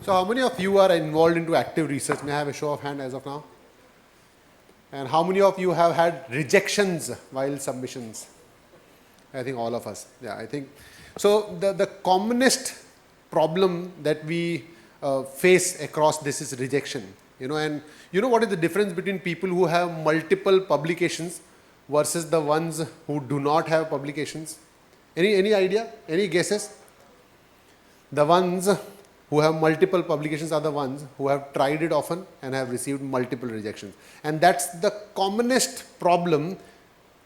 So how many of you are involved into active research? May I have a show of hand as of now? And how many of you have had rejections while submissions? I think all of us. Yeah, I think. So the commonest problem that we face across this is rejection. And what is the difference between people who have multiple publications versus the ones who do not have publications? Any idea? Any guesses? The ones who have multiple publications are the ones who have tried it often and have received multiple rejections. And that's the commonest problem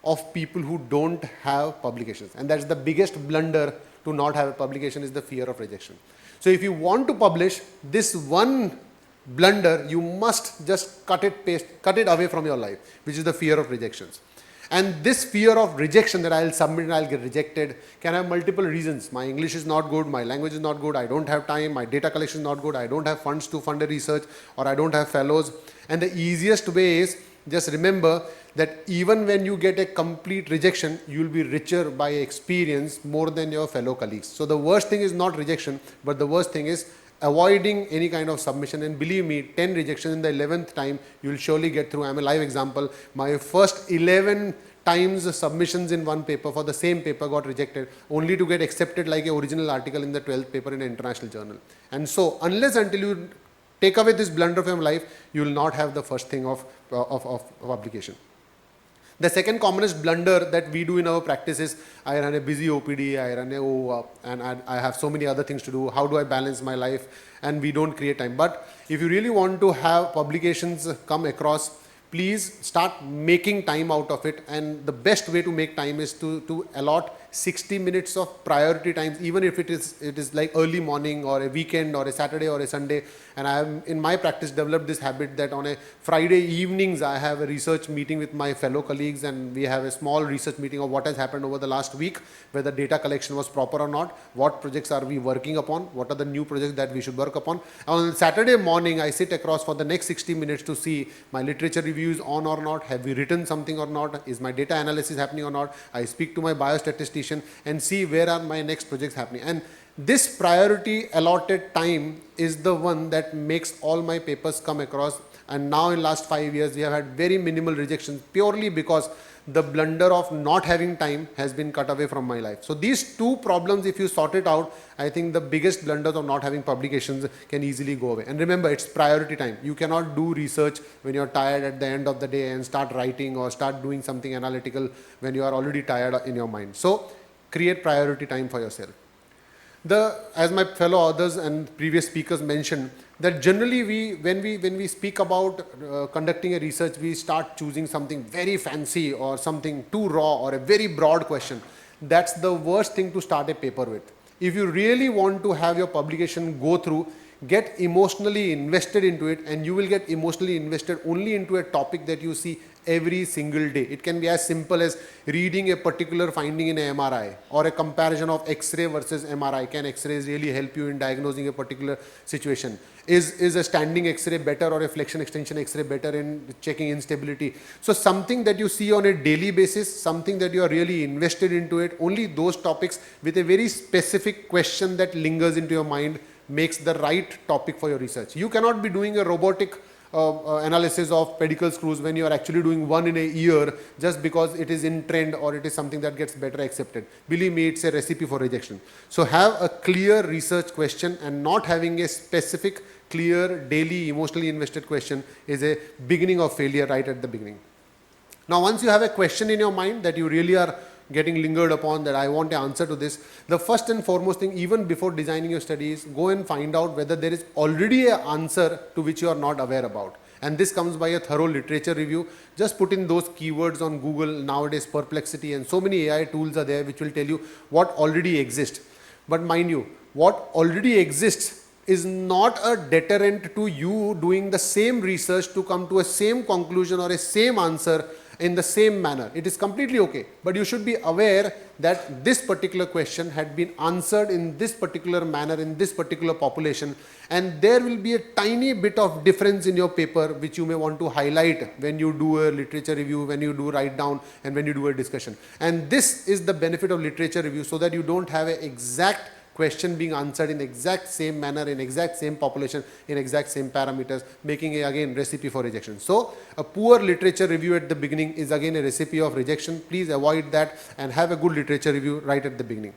of people who don't have publications. And that's the biggest blunder to not have a publication, is the fear of rejection. So if you want to publish, this one blunder, you must just cut it away from your life, which is the fear of rejections. And this fear of rejection, that I'll submit and I'll get rejected, can have multiple reasons. My English is not good, my language is not good, I don't have time, my data collection is not good, I don't have funds to fund a research, or I don't have fellows. And the easiest way is, just remember that even when you get a complete rejection, you'll be richer by experience more than your fellow colleagues. So the worst thing is not rejection, but the worst thing is avoiding any kind of submission. And believe me, 10 rejections in the 11th time, you'll surely get through. I'm a live example. My first 11 times submissions in one paper for the same paper got rejected, only to get accepted like an original article in the 12th paper in an international journal. And so until you take away this blunder from your life, you will not have the first thing of publication. The second commonest blunder that we do in our practice is, I run a busy OPD, I run a OOP, and I have so many other things to do. How do I balance my life? And we don't create time. But if you really want to have publications come across, please start making time out of it. And the best way to make time is to allot 60 minutes of priority times, even if it is like early morning or a weekend or a Saturday or a Sunday. And I have, in my practice, developed this habit that on a Friday evenings, I have a research meeting with my fellow colleagues, and we have a small research meeting of what has happened over the last week, whether data collection was proper or not, what projects are we working upon, what are the new projects that we should work upon. On Saturday morning, I sit across for the next 60 minutes to see my literature reviews on or not, have we written something or not, is my data analysis happening or not. I speak to my biostatistician and see where are my next projects happening. And this priority allotted time is the one that makes all my papers come across. And now in last 5 years, we have had very minimal rejections purely because the blunder of not having time has been cut away from my life. So these two problems, if you sort it out, I think the biggest blunders of not having publications can easily go away. And remember, it's priority time. You cannot do research when you're tired at the end of the day and start writing or start doing something analytical when you are already tired in your mind. So create priority time for yourself. As my fellow authors and previous speakers mentioned, that generally when we speak about conducting a research, we start choosing something very fancy or something too raw or a very broad question. That's the worst thing to start a paper with. If you really want to have your publication go through, get emotionally invested into it, and you will get emotionally invested only into a topic that you see every single day. It can be as simple as reading a particular finding in a MRI, or a comparison of X-ray versus MRI. Can X-rays really help you in diagnosing a particular situation? Is a standing X-ray better or a flexion extension X-ray better in checking instability? So something that you see on a daily basis, something that you are really invested into it, only those topics with a very specific question that lingers into your mind makes the right topic for your research. You cannot be doing a robotic analysis of pedicle screws when you are actually doing one in a year just because it is in trend or it is something that gets better accepted. Believe me, it's a recipe for rejection. So have a clear research question, and not having a specific, clear, daily, emotionally invested question is a beginning of failure right at the beginning. Now, once you have a question in your mind that you really are getting lingered upon, that I want an answer to this, the first and foremost thing, even before designing your studies, go and find out whether there is already an answer to which you are not aware about. And this comes by a thorough literature review. Just put in those keywords on Google. Nowadays, Perplexity and so many AI tools are there which will tell you what already exists. But mind you, what already exists is not a deterrent to you doing the same research to come to a same conclusion or a same answer in the same manner. It is completely okay, but you should be aware that this particular question had been answered in this particular manner in this particular population, and there will be a tiny bit of difference in your paper which you may want to highlight when you do a literature review, when you do write down, and when you do a discussion. And this is the benefit of literature review, so that you don't have an exact question being answered in exact same manner, in exact same population, in exact same parameters, making a, again, recipe for rejection. So a poor literature review at the beginning is again a recipe of rejection. Please avoid that and have a good literature review right at the beginning.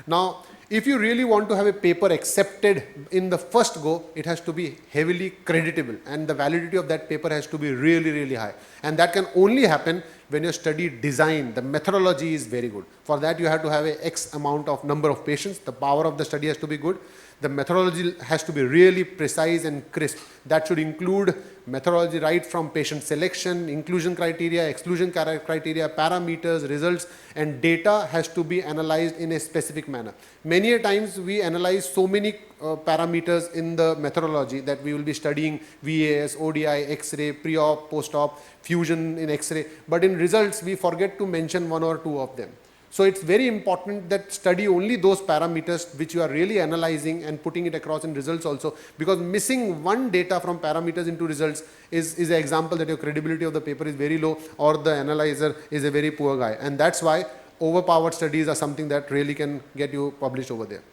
Now, if you really want to have a paper accepted in the first go, it has to be heavily creditable, and the validity of that paper has to be really, really high. And that can only happen when your study design, the methodology is very good. For that, you have to have a X amount of number of patients. The power of the study has to be good. The methodology has to be really precise and crisp. That should include methodology right from patient selection, inclusion criteria, exclusion criteria, parameters, results, and data has to be analyzed in a specific manner. Many a times we analyze so many parameters in the methodology that we will be studying VAS, ODI, X-ray, pre-op, post-op, fusion in X-ray, but in results we forget to mention one or two of them. So it's very important that study only those parameters which you are really analyzing and putting it across in results also, because missing one data from parameters into results is an example that your credibility of the paper is very low, or the analyzer is a very poor guy. And that's why overpowered studies are something that really can get you published over there.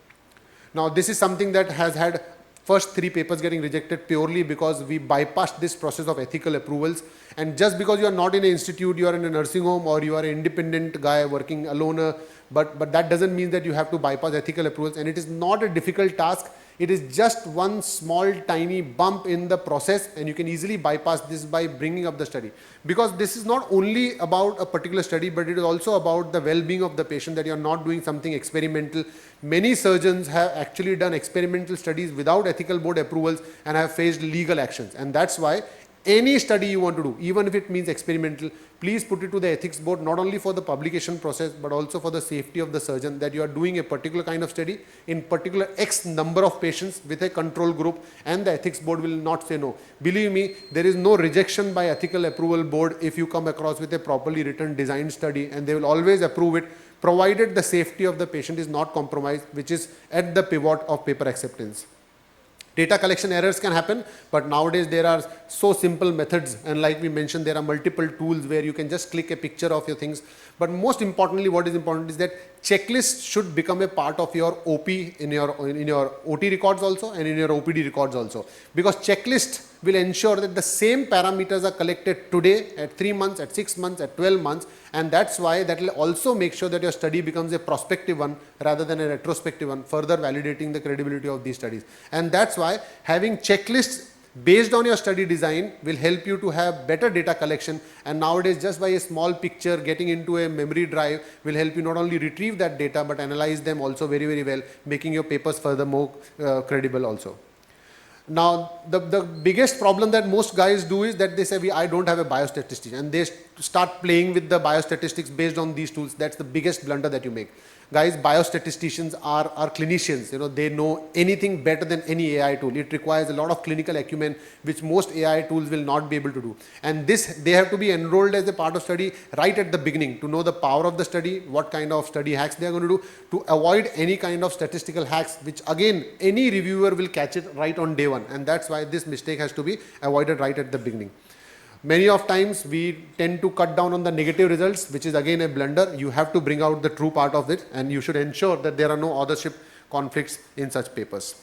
Now this is something that has had first 3 papers getting rejected purely because we bypassed this process of ethical approvals. And just because you are not in an institute, you are in a nursing home, or you are an independent guy working alone, but that doesn't mean that you have to bypass ethical approvals. And it is not a difficult task. It is just one small tiny bump in the process, and you can easily bypass this by bringing up the study. Because this is not only about a particular study, but it is also about the well-being of the patient, that you are not doing something experimental. Many surgeons have actually done experimental studies without ethical board approvals and have faced legal actions. And that's why any study you want to do, even if it means experimental, please put it to the ethics board, not only for the publication process, but also for the safety of the surgeon, that you are doing a particular kind of study in particular X number of patients with a control group, and the ethics board will not say no. Believe me, there is no rejection by ethical approval board if you come across with a properly written designed study, and they will always approve it, provided the safety of the patient is not compromised, which is at the pivot of paper acceptance. Data collection errors can happen, but nowadays there are so simple methods, and like we mentioned, there are multiple tools where you can just click a picture of your things. But most importantly, what is important is that checklists should become a part of your OP in your OT records also, and in your OPD records also, because checklist will ensure that the same parameters are collected today, at 3 months, at 6 months, at 12 months, and that's why that will also make sure that your study becomes a prospective one rather than a retrospective one, further validating the credibility of these studies. And that's why having checklists based on your study design will help you to have better data collection. And nowadays, just by a small picture getting into a memory drive will help you not only retrieve that data, but analyze them also very, very well, making your papers furthermore credible also. Now, the biggest problem that most guys do is that they say, I don't have a biostatistician, and they start playing with the biostatistics based on these tools. That's the biggest blunder that you make. Guys, biostatisticians are clinicians. You know, they know anything better than any AI tool. It requires a lot of clinical acumen, which most AI tools will not be able to do. And this, they have to be enrolled as a part of study right at the beginning to know the power of the study, what kind of study hacks they are going to do, to avoid any kind of statistical hacks, which again, any reviewer will catch it right on day one. And that's why this mistake has to be avoided right at the beginning. Many of times we tend to cut down on the negative results, which is again a blunder. You have to bring out the true part of it, and you should ensure that there are no authorship conflicts in such papers.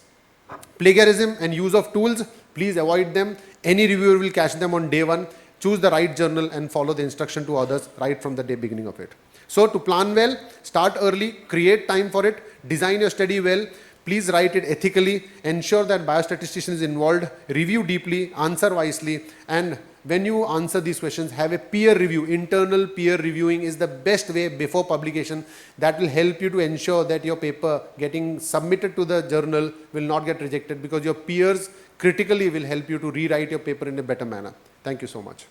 Plagiarism and use of tools, please avoid them. Any reviewer will catch them on day one. Choose the right journal and follow the instruction to others right from the day beginning of it. So to plan well, start early, create time for it, design your study well. Please write it ethically, ensure that biostatistician is involved, review deeply, answer wisely, and when you answer these questions, have a peer review. Internal peer reviewing is the best way before publication. That will help you to ensure that your paper getting submitted to the journal will not get rejected, because your peers critically will help you to rewrite your paper in a better manner. Thank you so much.